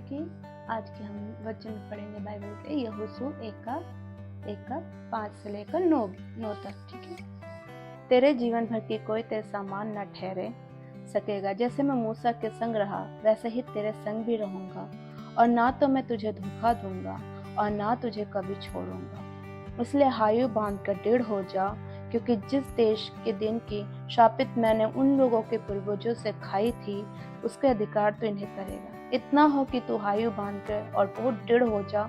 की आज के हम वचन पढ़ेंगे बाइबल के यहोशू 1:5 से लेकर 9 तक। ठीक है। तेरे जीवन भर की कोई तेरे समान न ठहरे सकेगा। जैसे मैं मूसा के संग रहा वैसे ही तेरे संग भी रहूंगा, और ना तो मैं तुझे धोखा दूंगा और ना तुझे कभी छोड़ूंगा। इसलिए हायु बांध कर दृढ़ हो जा, क्योंकि जिस देश के दिन की शापित मैंने उन लोगों के पूर्वजों से खाई थी, उसके अधिकार तो इन्हें करेगा। इतना हो कि तू हायु बांध कर और बहुत दृढ़ हो जा।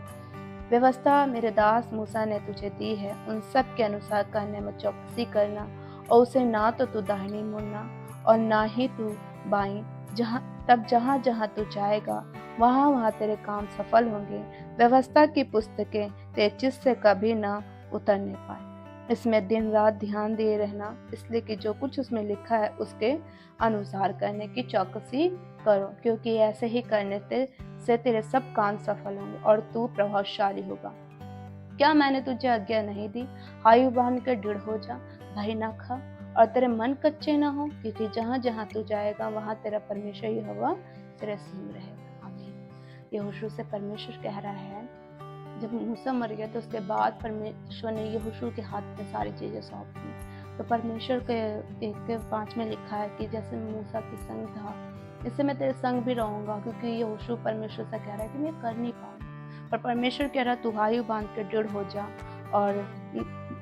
व्यवस्था मेरे दास मूसा ने तुझे दी है, उन सब के अनुसार करने में चौकसी करना, और उसे ना तो तू दाहिनी मुड़ना और ना ही तू बाईं। जहाँ जहाँ तू जाएगा वहाँ वहाँ तेरे काम सफल होंगे। व्यवस्था की पुस्तकें तेरे चित्त से कभी ना उतरने पाए। इसमें दिन रात ध्यान दिए रहना, इसलिए कि जो कुछ उसमें लिखा है उसके अनुसार करने की चौकसी करो, क्योंकि ऐसे ही करने से तेरे सब काम सफल होंगे और तू प्रभावशाली होगा। क्या मैंने तुझे आज्ञा नहीं दी? आयु बांध कर दृढ़ हो जा, भय ना खा और तेरे मन कच्चे ना हो, क्योंकि जहाँ जहाँ तू जाएगा वहाँ तेरा परमेश्वर यहोवा तेरे संग रहेगा। आमीन। यहोशू से परमेश्वर कह रहा है, जब मूसा मर गया तो उसके बाद परमेश्वर ने यहोशू के हाथ में सारी चीजें सौंप दी। तो परमेश्वर के 1:5 में लिखा है कि जैसे मूसा के संग था, इससे मैं तेरे संग भी रहूंगा, क्योंकि यहोशू परमेश्वर से कह रहा है कि मैं कर नहीं पाऊंगा, पर परमेश्वर कह रहा है तू आयु बांध कर दृढ़ हो जा और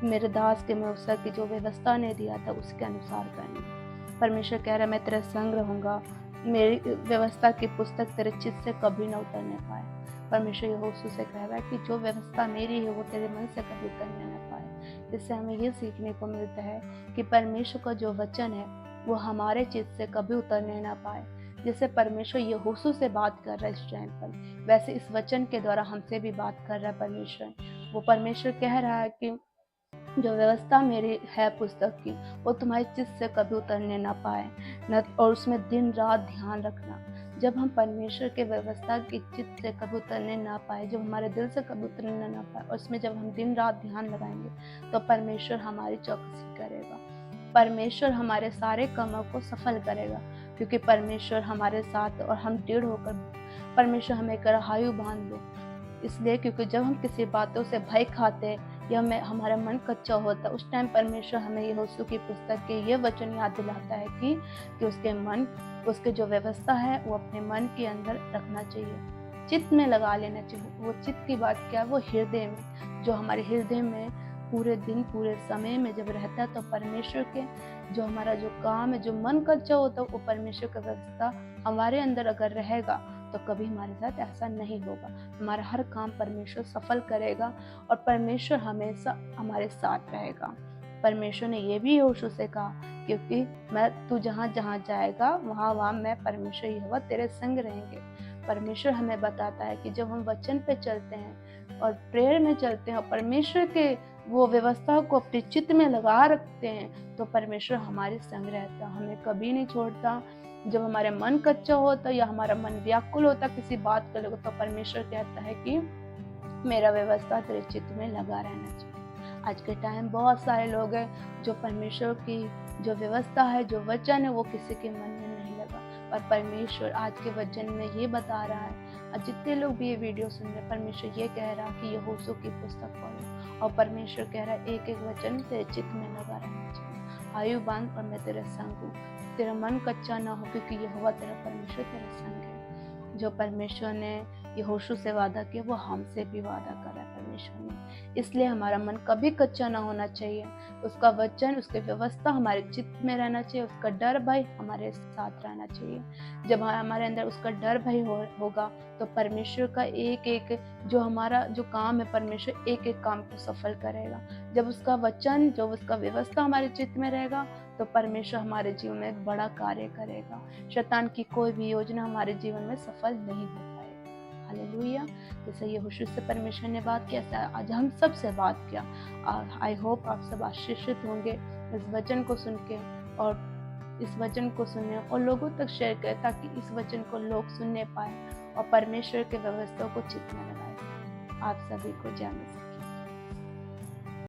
मेरे दास के मूसा की जो व्यवस्था ने दिया था उसके अनुसार करना। परमेश्वर कह रहा है मैं तेरे संग रहूंगा, मेरी व्यवस्था की पुस्तक तेरे चित्त से कभी न उतरने पाए। परमेश्वर यहोशू से कह रहा है कि जो व्यवस्था मेरी है वो तेरे मन से कभी उतरने न पाए। इससे हमें ये सीखने को मिलता है कि परमेश्वर का जो वचन है वो हमारे चित्त से कभी उतरने ना पाए। जैसे परमेश्वर यहोशू से बात कर रहा है इस टाइम पर, वैसे इस वचन के द्वारा हमसे भी बात कर रहा है परमेश्वर। वो परमेश्वर कह रहा है कि जो व्यवस्था मेरी है पुस्तक की वो तुम्हारे चित्त से कभी उतरने ना पाए न, और उसमें दिन रात ध्यान रखना। जब हम परमेश्वर के व्यवस्था की चित्त से कभी उतरने ना पाए, जब हमारे दिल से कभी उतरने ना पाए, और उसमें जब हम दिन रात ध्यान लगाएंगे तो परमेश्वर हमारी चौकसी करेगा। परमेश्वर हमारे सारे कामों को सफल करेगा, क्योंकि परमेश्वर हमारे साथ और हम दृढ़ होकर परमेश्वर हमें कर आयु बांध लो। इसलिए क्योंकि जब हम किसी बातों से भय खाते या हमारा मन कच्चा होता, उस टाइम परमेश्वर हमें यहोशू की पुस्तक के ये वचन याद दिलाता है कि उसके जो व्यवस्था है वो अपने मन के अंदर रखना चाहिए, चित्त में लगा लेना चाहिए। वो चित्त की बात क्या है? वो हृदय में, जो हमारे हृदय में पूरे दिन पूरे समय में जब रहता है, तो परमेश्वर के जो हमारा जो काम है, जो मन कच्चा होता है, वो परमेश्वर का व्यवस्था हमारे अंदर अगर रहेगा तो कभी हमारे साथ ऐसा नहीं होगा। हमारा हर काम परमेश्वर सफल करेगा और परमेश्वर हमेशा हमारे साथ रहेगा। परमेश्वर ने ये भी यहोशू से कहा, क्योंकि तू जहाँ जहाँ जाएगा वहाँ वहाँ मैं परमेश्वर यहोवा तेरे संग रहेंगे। परमेश्वर हमें बताता है कि जब हम वचन पे चलते हैं और प्रेयर में चलते हैं और परमेश्वर के वो व्यवस्था को अपने चित्त में लगा रखते हैं, तो परमेश्वर हमारे संग रहता, हमें कभी नहीं छोड़ता। जब हमारा मन कच्चा होता या हमारा मन व्याकुल होता किसी बात को लेकर, तो परमेश्वर कहता है कि मेरा व्यवस्था तेरे चित्त में लगा रहना चाहिए। आज के टाइम बहुत सारे लोग हैं जो परमेश्वर की जो व्यवस्था है, जो वचन है, वो किसी के मन में नहीं लगा, पर परमेश्वर आज के वचन में ये बता रहा है, और जितने लोग भी ये वीडियो सुन रहे, परमेश्वर ये कह रहा है कि यहोशू की पुस्तक पढ़ो, और परमेश्वर कह रहा है एक एक वचन तेरे चित्त में लगा रहना चाहिए। आयु बांध और मैं तेरे संग हूँ, तेरा मन कच्चा ना हो, क्योंकि यहोवा तेरा परमेश्वर तेरे संग है। जो परमेश्वर ने यहोशू से वादा किया वो हमसे भी वादा करा परमेश्वर ने। इसलिए हमारा मन कभी कच्चा ना होना चाहिए। उसका वचन, उसकी व्यवस्था हमारे चित्त में रहना चाहिए, उसका डर भय हमारे साथ रहना चाहिए। जब हमारे अंदर उसका डर भय होगा तो परमेश्वर का एक एक जो हमारा जो काम है, परमेश्वर एक एक काम को सफल करेगा। जब उसका वचन, जो उसका व्यवस्था हमारे चित्त में रहेगा, तो परमेश्वर हमारे जीवन में एक बड़ा कार्य करेगा। शैतान की कोई भी योजना हमारे जीवन में सफल नहीं हो पाएगी। हालेलुया। जैसे यहोशू से परमेश्वर ने बात किया, आज हम सब से बात किया। आई होप आप सब आशीषित होंगे इस वचन को सुन के, और इस वचन को सुने और लोगों तक शेयर करें, ताकि इस वचन को लोग सुनने पाए और परमेश्वर के व्यवस्था को चित्त में लगाए। आप सभी को जय मसीह।